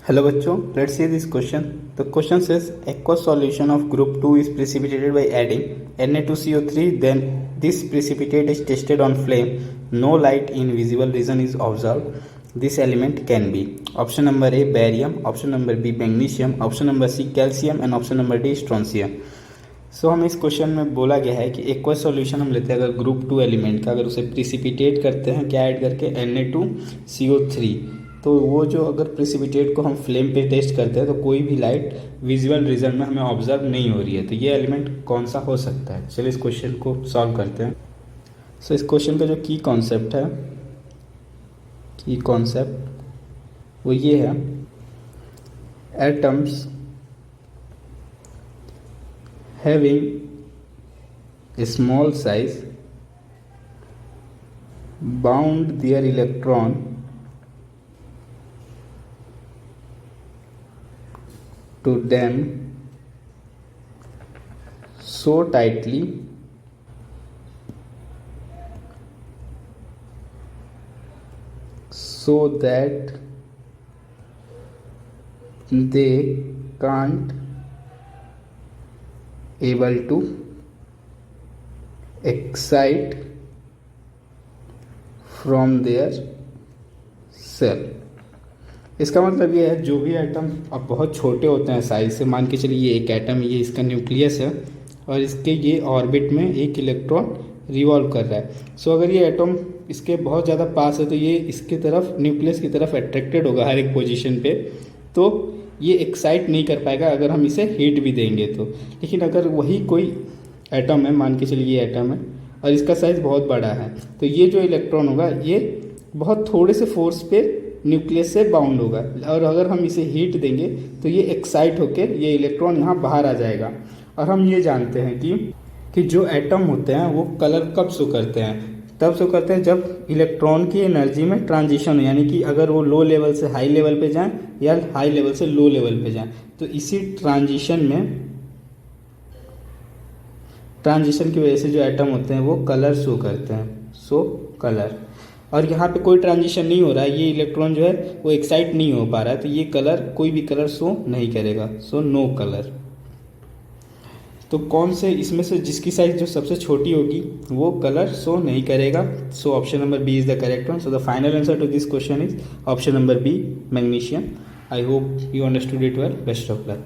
Hello bachcho, let's see this question. The question says aqueous solution of group 2 is precipitated by adding Na2CO3, then this precipitate is tested on flame. No light in visible region is observed. This element can be option number A barium, option number B magnesium, option number C calcium and option number D strontium. सो हमें इस question में बोला गया है कि aqueous solution हम लेते हैं अगर ग्रुप 2 एलिमेंट का, अगर उसे प्रिसिपिटेट करते हैं क्या ऐड करके Na2CO3, तो वो जो अगर प्रिसिपिटेट को हम फ्लेम पे टेस्ट करते हैं तो कोई भी लाइट विजुअल रीजन में हमें ऑब्जर्व नहीं हो रही है, तो ये एलिमेंट कौन सा हो सकता है। चलिए इस क्वेश्चन को सॉल्व करते हैं। सो इस क्वेश्चन का जो की कॉन्सेप्ट वो ये है, atoms having a small size bound their electron to them so tightly so that they can't able to excite from their cell। इसका मतलब ये है जो भी एटम अब बहुत छोटे होते हैं साइज से, मान के चलिए ये एक एटम, ये इसका न्यूक्लियस है और इसके ये ऑर्बिट में एक इलेक्ट्रॉन रिवॉल्व कर रहा है। सो अगर ये एटम इसके बहुत ज़्यादा पास है तो ये इसके तरफ, न्यूक्लियस की तरफ अट्रैक्टेड होगा हर एक पोजीशन पे, तो ये एक्साइट नहीं कर पाएगा अगर हम इसे हीट भी देंगे तो। लेकिन अगर वही कोई एटम है, मान के चलिए ये एटम है और इसका साइज़ बहुत बड़ा है, तो ये जो इलेक्ट्रॉन होगा ये बहुत थोड़े से फोर्स पे न्यूक्लियस से बाउंड होगा और अगर हम इसे हीट देंगे तो ये एक्साइट होकर ये इलेक्ट्रॉन यहाँ बाहर आ जाएगा। और हम ये जानते हैं कि जो एटम होते हैं वो कलर कब शो करते हैं, तब शो करते हैं जब इलेक्ट्रॉन की एनर्जी में ट्रांजिशन हो, यानी कि अगर वो लो लेवल से हाई लेवल पे जाएं या हाई लेवल से लो लेवल पे जाएं, तो इसी ट्रांजिशन की वजह से जो एटम होते हैं वो कलर शो करते हैं, सो कलर। और यहाँ पे कोई ट्रांजिशन नहीं हो रहा है, ये इलेक्ट्रॉन जो है वो एक्साइट नहीं हो पा रहा है, तो ये कलर, कोई भी कलर शो नहीं करेगा, सो नो कलर। तो कौन से इसमें से जिसकी साइज जो सबसे छोटी होगी वो कलर शो नहीं करेगा। So option number B is the correct one. So the final answer to this question is option number B magnesium. I hope you understood it well. Best of luck.